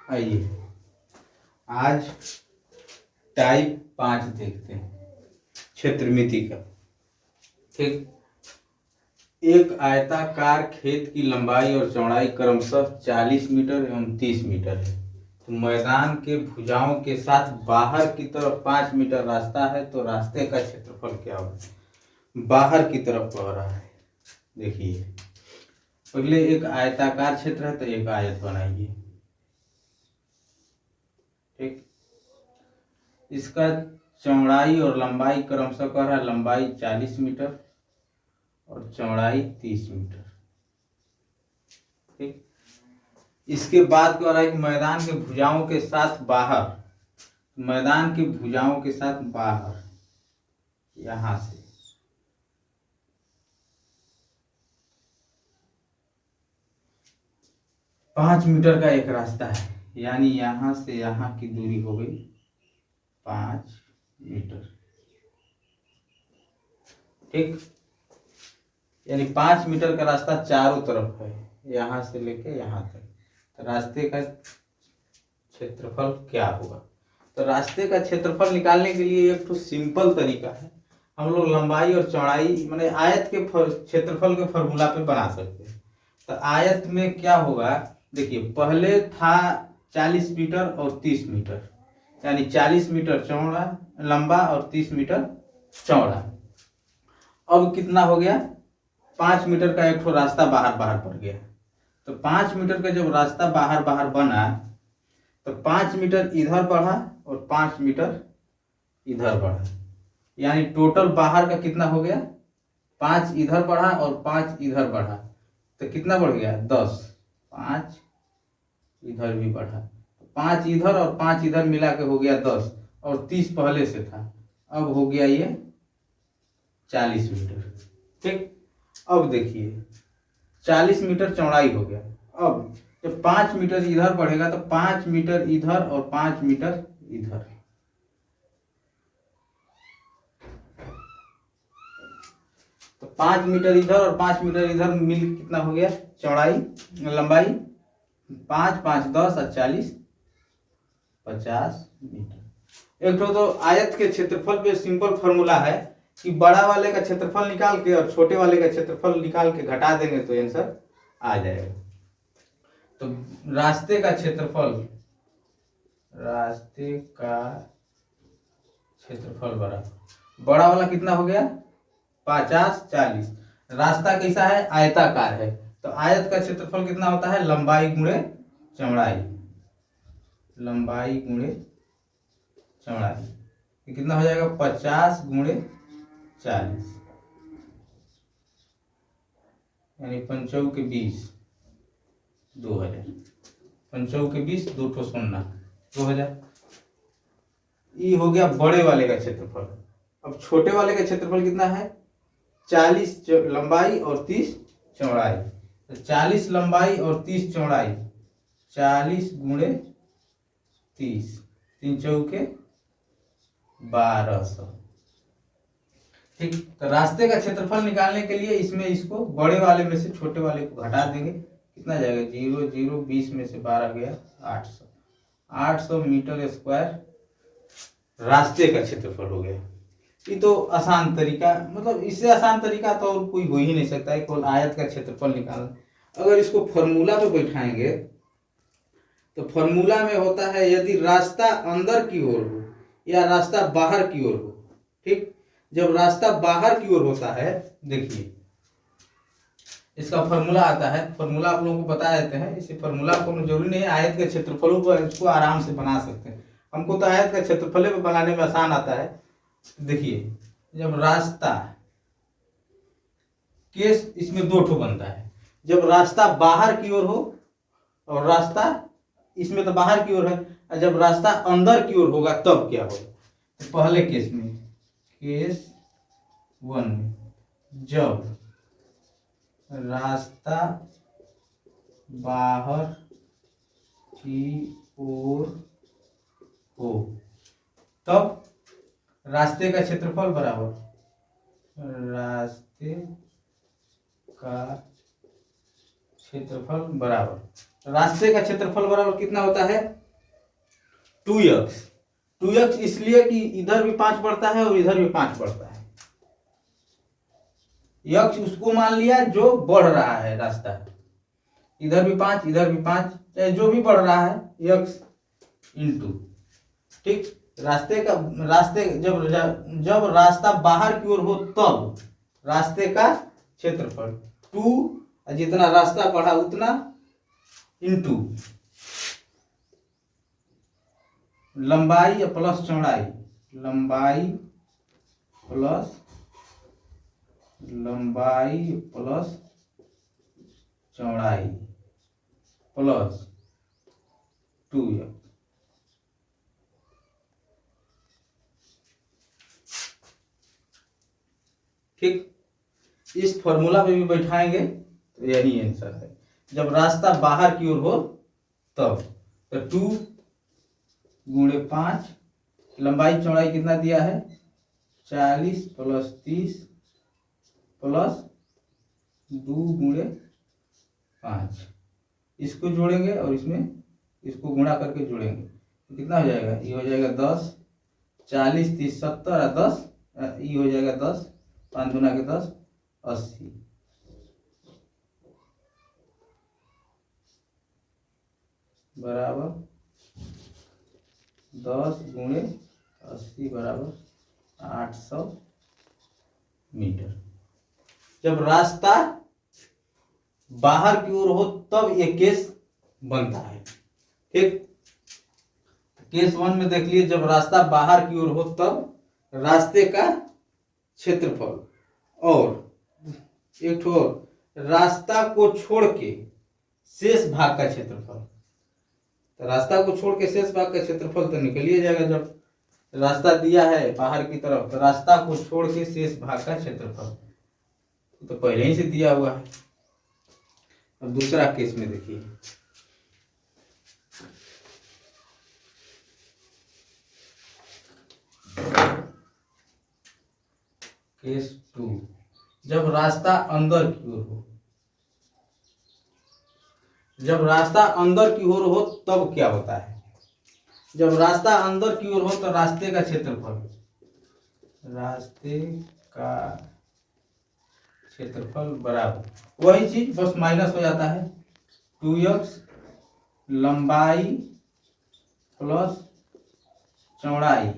आइए आज टाइप 5 देखते हैं क्षेत्रमिति का। ठीक, एक आयताकार खेत की लंबाई और चौड़ाई क्रमशः 40 मीटर एवं 30 मीटर है। तो मैदान के भुजाओं के साथ बाहर की तरफ 5 मीटर रास्ता है, तो रास्ते का क्षेत्रफल क्या होगा? बाहर की तरफ बह रहा है। देखिए पहले एक आयताकार क्षेत्र है तो एक आयत बनाइए। ठीक, इसका चौड़ाई और लंबाई क्रमशः कह रहा है, लंबाई 40 मीटर और चौड़ाई 30 मीटर। ठीक, इसके बाद कह रहा है कि मैदान के भुजाओं के साथ बाहर, मैदान की भुजाओं के साथ बाहर यहां से 5 मीटर का एक रास्ता है, यानी यहां से यहां की दूरी हो गई 5 मीटर। ठीक, यानी 5 मीटर का रास्ता चारों तरफ है, यहां से लेके यहां तक। तो रास्ते का क्षेत्रफल क्या होगा? तो रास्ते का क्षेत्रफल निकालने के लिए एक तो सिंपल तरीका है, हम लोग लंबाई और चौड़ाई माने आयत के क्षेत्रफल के फॉर्मूला पे बना सकते हैं। तो आयत में क्या होगा, देखिए पहले था 40 मीटर और 30 मीटर, यानी 40 मीटर चौड़ा लंबा और 30 मीटर चौड़ा। अब कितना हो गया? 5 मीटर का एक ठो रास्ता बाहर बाहर पड़ गया। तो 5 मीटर का जब रास्ता बाहर बाहर बना तो 5 मीटर इधर बढ़ा और 5 मीटर इधर बढ़ा, यानी टोटल बाहर का कितना हो गया? 5 इधर बढ़ा और 5 इधर बढ़ा, तो कितना बढ़ गया? 10। 5 इधर भी बढ़ा, 5 इधर और 5 इधर मिला के हो गया 10, और 30 पहले से था, अब हो गया ये 40 मीटर। ठीक, अब देखिए 40 मीटर चौड़ाई हो गया। अब जब 5 मीटर इधर बढ़ेगा तो 5 मीटर इधर और 5 मीटर इधर, तो 5 मीटर इधर और 5 मीटर इधर मिल कितना हो गया? चौड़ाई लंबाई 5 5 10 और 40 50 मीटर। एक तो आयत के क्षेत्रफल पे सिंपल फॉर्मूला है कि बड़ा वाले का क्षेत्रफल निकाल के और छोटे वाले का क्षेत्रफल निकाल के घटा देंगे तो आंसर आ जाएगा। तो रास्ते का क्षेत्रफल बड़ा वाला कितना हो गया? 50 40। रास्ता कैसा है? आयताकार है, तो आयत का क्षेत्रफल कितना होता है? लंबाई गुणे चौड़ाई, लंबाई गुणे चौड़ाई। ये कितना हो जाएगा? 50 गुणे 40, यानी 5 के 20 2000। 5 के 20 2 ठो 0 2000। ये हो गया बड़े वाले का क्षेत्रफल। अब छोटे वाले का क्षेत्रफल कितना है? 40 लंबाई और 30 चौड़ाई। तो 40 लंबाई और 30 चौड़ाई, 40 गुणे 30, 3 चौके 1200। ठीक, तो रास्ते का क्षेत्रफल निकालने के लिए इसमें इसको बड़े वाले में से छोटे वाले को घटा देंगे, कितना जाएगा? 0 0 20 में से 12 गया 800। 800 मीटर स्क्वायर रास्ते का क्षेत्रफल हो गया। ये तो आसान तरीका, मतलब इससे आसान तरीका तो और कोई हो ही नहीं सकता है केवल आयत का क्षेत्रफल निकालना। अगर इसको फॉर्मूला पे बैठाएंगे तो फॉर्मूला में होता है यदि रास्ता अंदर की ओर हो या रास्ता बाहर की ओर हो। ठीक, जब रास्ता बाहर की ओर होता है, देखिए इसका फॉर्मूला आता है, फॉर्मूला आप लोगों को बता देते हैं। इसे फॉर्मूला को जरूरी नहीं है, आयत के क्षेत्रफलों को इसको आराम से बना सकते हैं। हमको तो आयत का क्षेत्रफल पे बनाने में आसान आता है। देखिए जब रास्ता केस इसमें 2 ठो बनता है, जब रास्ता बाहर की ओर हो और रास्ता इसमें तो बाहर की ओर है, जब रास्ता अंदर की ओर होगा तब क्या होगा? तो पहले केस में, केस 1 में, जब रास्ता बाहर की ओर हो तब रास्ते का क्षेत्रफल बराबर रास्ते का क्षेत्रफल बराबर रास्ते का क्षेत्रफल बराबर कितना होता है 2x। 2x इसलिए कि इधर भी 5 बढ़ता है और इधर भी 5 बढ़ता है। x उसको मान लिया जो बढ़ रहा है रास्ता, इधर भी 5 इधर भी 5, चाहे जो भी बढ़ रहा है x इंटू, ठीक। रास्ते जब रास्ता बाहर की ओर हो तब रास्ते का क्षेत्रफल 2, जितना रास्ता बढ़ा उतना इंटू लंबाई प्लस चौड़ाई, लंबाई प्लस चौड़ाई प्लस 2x। ठीक, इस फॉर्मूला पे भी बैठाएंगे तो यही आंसर है। जब रास्ता बाहर की ओर हो तब, तो 2 गुणे 5, लंबाई चौड़ाई कितना दिया है 40 प्लस 30 प्लस 2 गुणे 5, इसको जोड़ेंगे और इसमें इसको गुणा करके जोड़ेंगे तो कितना हो जाएगा, ये हो जाएगा 10, 40 30 70 और 10, ये हो जाएगा 10, 5 गुना के 10 80, बराबर 10 गुणे 80 बराबर 800 मीटर। जब रास्ता बाहर की ओर हो तब ये केस बनता है। ठीक, केस 1 में देख लिए, जब रास्ता बाहर की ओर हो तब रास्ते का क्षेत्रफल, और एक ठो रास्ता को छोड़ के शेष भाग का क्षेत्रफल। तो रास्ता को छोड़ के शेष भाग का क्षेत्रफल तो निकल ही जाएगा। जब रास्ता दिया है बाहर की तरफ तो रास्ता को छोड़ के शेष भाग का क्षेत्रफल तो पहले ही से दिया हुआ है। अब दूसरा केस में देखिए, केस 2, जब रास्ता अंदर की ओर हो, जब रास्ता अंदर की ओर हो तब क्या होता है। जब रास्ता अंदर की ओर हो तो रास्ते का क्षेत्रफल, रास्ते का क्षेत्रफल बराबर वही चीज बस माइनस हो जाता है 2x लंबाई प्लस चौड़ाई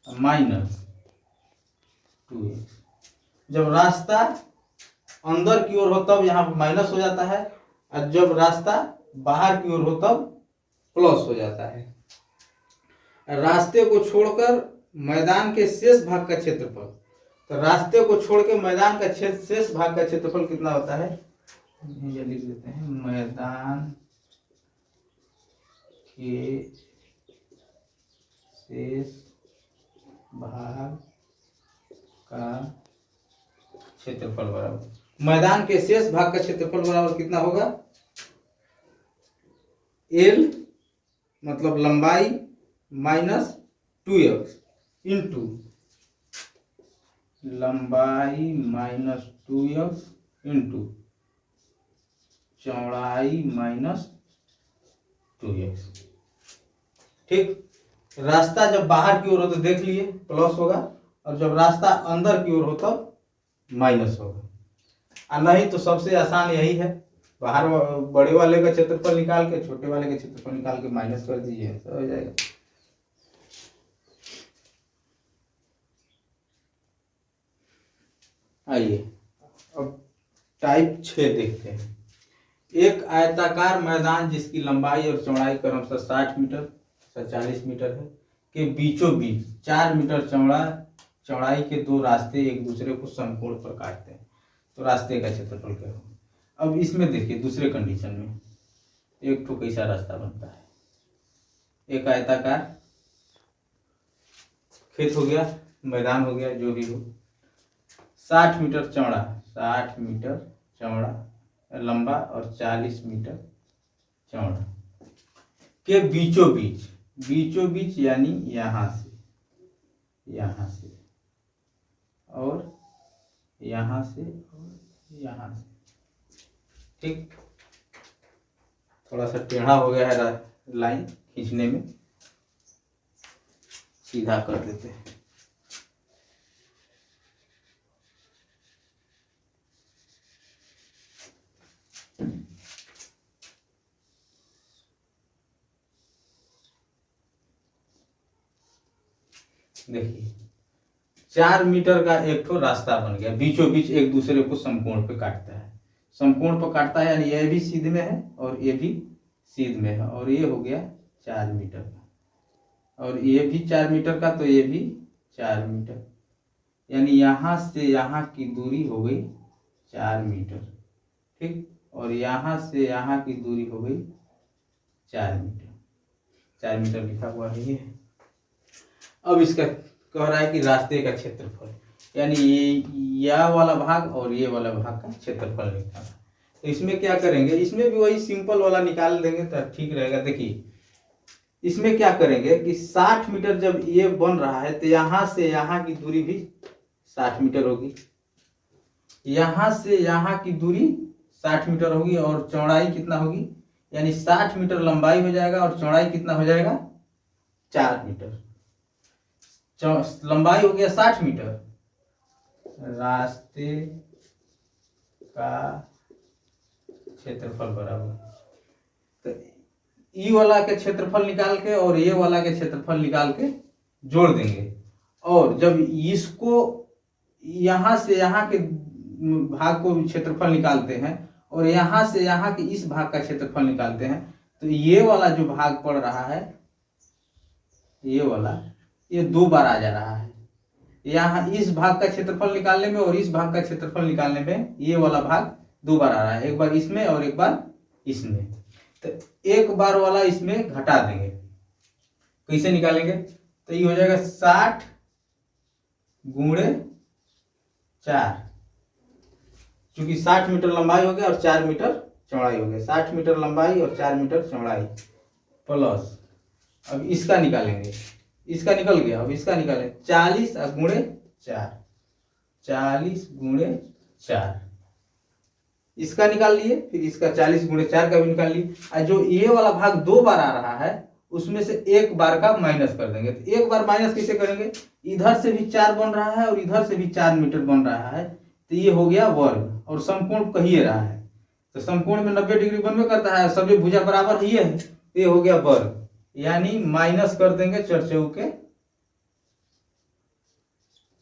माइनस 2x। जब रास्ता अंदर की ओर हो तब यहाँ पर माइनस हो जाता है, और जब रास्ता बाहर की ओर हो तब प्लस हो जाता है। रास्ते को छोड़कर मैदान के शेष भाग का क्षेत्रफल, तो रास्ते को छोड़ के मैदान का शेष भाग का क्षेत्रफल कितना होता है, ये लिख देते हैं, मैदान के शेष भाग का क्षेत्रफल बराबर, मैदान के शेष भाग का क्षेत्रफल बराबर कितना होगा, L मतलब लंबाई माइनस 2x इंटू लंबाई माइनस 2x इंटू चौड़ाई माइनस 2x। ठीक, रास्ता जब बाहर की ओर हो तो देख लिए प्लस होगा, और जब रास्ता अंदर की ओर हो तब माइनस होगा। और नहीं तो सबसे आसान यही है, बाहर बड़े वाले का क्षेत्रफल निकाल के छोटे वाले का क्षेत्रफल निकाल के माइनस कर दीजिए तो हो जाएगा। आइए अब टाइप 6 देखते हैं। एक आयताकार मैदान जिसकी लंबाई और चौड़ाई क्रमशः 60 मीटर 40 मीटर है के बीचों बीच 4 मीटर चौड़ाई के दो रास्ते एक दूसरे को समकोण पर काटते हैं, तो रास्ते का क्षेत्रफल क्या होगा। अब इसमें देखिए दूसरे कंडीशन में एक ठो कैसा रास्ता बनता है, एक आयताकार खेत हो गया, मैदान हो गया, जो भी हो, 60 मीटर चौड़ा, 60 मीटर चौड़ा लंबा और 40 मीटर चौड़ा के बीचों बीच यानी यहाँ से और यहाँ से, ठीक। थोड़ा सा टेढ़ा हो गया है लाइन खींचने में, सीधा कर देते हैं। देखिए 4 मीटर का एक ठो रास्ता बन गया, बीचों बीच एक दूसरे को समकोण पे काटता है। समकोण पर काटता है यानी ये भी सीध में है और ये भी सीध में है, और ये हो गया 4 मीटर का, और ये भी 4 मीटर का, तो ये भी 4 मीटर, यानी यहाँ से यहाँ की दूरी हो गई 4 मीटर। ठीक, और यहाँ से यहाँ की दूरी हो गई 4 मीटर। 4 मीटर लिखा हुआ है ये। अब इसका कह रहा है कि रास्ते का क्षेत्रफल, यानी ये वाला भाग और ये वाला भाग का क्षेत्रफल निकालना। तो इसमें क्या करेंगे, इसमें भी वही सिंपल वाला निकाल देंगे तो ठीक रहेगा। देखिए इसमें क्या करेंगे कि 60 मीटर जब ये बन रहा है तो यहाँ से यहाँ की दूरी भी 60 मीटर होगी, यहाँ से यहाँ की दूरी 60 मीटर होगी, और चौड़ाई कितना होगी, यानी 60 मीटर लंबाई हो जाएगा और चौड़ाई कितना हो जाएगा 4 मीटर। लंबाई हो गया 60 मीटर, रास्ते का क्षेत्रफल बराबर, तो ई वाला के क्षेत्रफल निकाल के और ये वाला के क्षेत्रफल निकाल के जोड़ देंगे, और जब इसको यहाँ से यहाँ के भाग को क्षेत्रफल निकालते हैं और यहाँ से यहाँ के इस भाग का क्षेत्रफल निकालते हैं, तो ये वाला जो भाग पड़ रहा है, ये वाला, ये 2 बार आ जा रहा है। यहाँ इस भाग का क्षेत्रफल निकालने में और इस भाग का क्षेत्रफल निकालने में ये वाला भाग 2 बार आ रहा है, एक बार इसमें और एक बार इसमें। तो एक बार वाला इसमें घटा देंगे, कैसे निकालेंगे, तो ये हो जाएगा 60 गुणे 4, क्योंकि 60 मीटर लंबाई हो गया और 4 मीटर चौड़ाई हो गया, 60 मीटर लंबाई और 4 मीटर चौड़ाई, प्लस अब इसका निकालेंगे, इसका निकल गया, अब इसका निकालें 40 गुणे 4, 40 गुणे 4, इसका निकाल लिए, फिर इसका 40 गुणे 4 का भी निकाल लिए। और जो ये वाला भाग 2 बार आ रहा है उसमें से एक बार का माइनस कर देंगे। तो एक बार माइनस कैसे करेंगे, इधर से भी 4 बन रहा है और इधर से भी 4 मीटर बन रहा है, तो ये हो गया वर्ग, और समकोण कह ही रहा है, तो समकोण में 90 डिग्री बनबे करता है, सभी भुजा बराबर ही है, तो ये हो गया वर्ग, यानी माइनस कर देंगे 4 चौके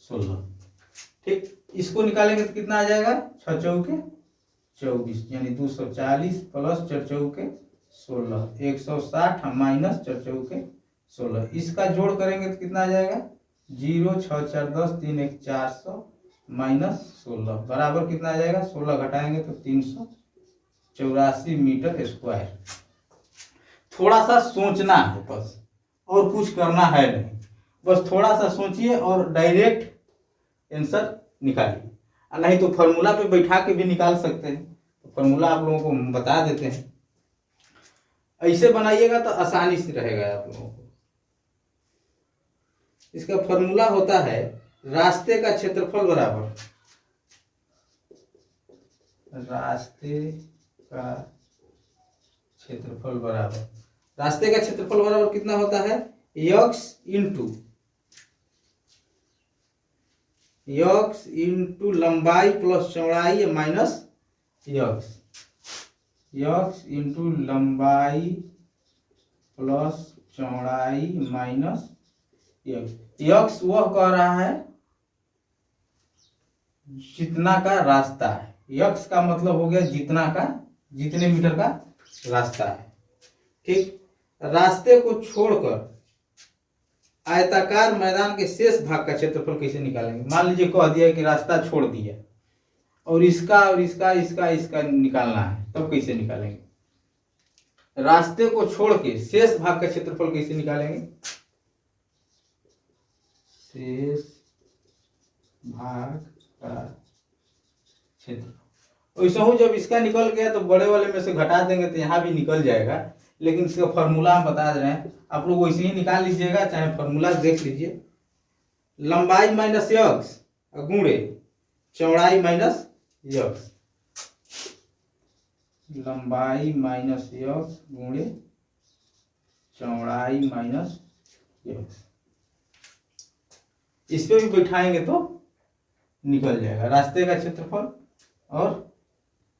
16। ठीक, इसको निकालेंगे तो कितना आ जाएगा, 6 चौके 24, यानी 240 प्लस 4 चौके 16, 160 माइनस 4 चौके 16। इसका जोड़ करेंगे तो कितना आ जाएगा, 0 6 4 10 3 1 400 माइनस 16 बराबर कितना आ जाएगा, 16 घटाएंगे तो 384 मीटर स्क्वायर। थोड़ा सा सोचना है बस, और कुछ करना है नहीं, बस थोड़ा सा सोचिए और डायरेक्ट आंसर निकालिए, नहीं तो फॉर्मूला पे बैठा के भी निकाल सकते हैं। तो फॉर्मूला आप लोगों को बता देते हैं, ऐसे बनाइएगा तो आसानी से रहेगा आप लोगों को। इसका फॉर्मूला होता है रास्ते का क्षेत्रफल बराबर, रास्ते का क्षेत्रफल बराबर, रास्ते का क्षेत्रफल बराबर कितना होता है, x इंटू लंबाई प्लस चौड़ाई माइनस x इंटू लंबाई प्लस चौड़ाई माइनस x वह कह रहा है जितना का रास्ता है, x का मतलब हो गया जितना का, जितने मीटर का रास्ता है। ठीक, रास्ते को छोड़कर आयताकार मैदान के शेष भाग का क्षेत्रफल कैसे निकालेंगे। मान लीजिए कह दिया कि रास्ता छोड़ दिया और इसका इसका निकालना है, तब कैसे निकालेंगे, रास्ते को छोड़ के शेष भाग का क्षेत्रफल कैसे निकालेंगे, शेष भाग का क्षेत्रफल। वैसे हूँ जब इसका निकल गया तो बड़े वाले में से घटा देंगे तो यहाँ भी निकल जाएगा, लेकिन इसका फॉर्मूला हम बता रहे हैं, आप लोग वैसे ही निकाल लीजिएगा, चाहे फॉर्मूला देख लीजिए। लंबाई माइनस x गुणे चौड़ाई माइनस x, लंबाई माइनस यक्स गुणे चौड़ाई माइनस यक्स। इस पे भी बैठाएंगे तो निकल जाएगा रास्ते का क्षेत्रफल और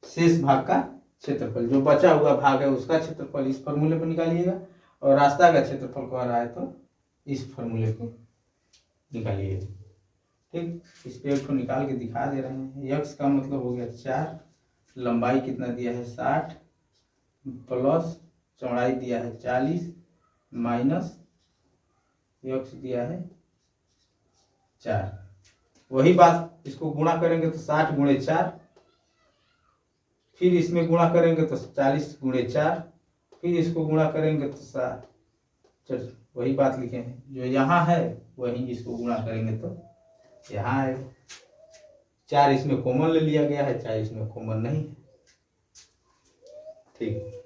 शेष भाग का क्षेत्रफल। जो बचा हुआ भाग है उसका क्षेत्रफल इस फॉर्मूले पर निकालिएगा और रास्ता का क्षेत्रफल कह रहा है तो इस फॉर्मूले को निकालिएगा। ठीक, इस पे एक निकाल के दिखा दे रहे हैं। यक्स का मतलब हो गया 4, लंबाई कितना दिया है 60 प्लस चौड़ाई दिया है 40 माइनस यक्स दिया है 4। वही बात इसको गुणा करेंगे तो 60 गुणे 4, फिर इसमें गुणा करेंगे तो 40 गुणे 4, फिर इसको गुणा करेंगे तो 7। वही बात लिखे हैं, जो यहाँ है वही इसको गुणा करेंगे तो यहाँ है। 4 इसमें कॉमन ले लिया गया है, 4 इसमें कॉमन नहीं है। ठीक।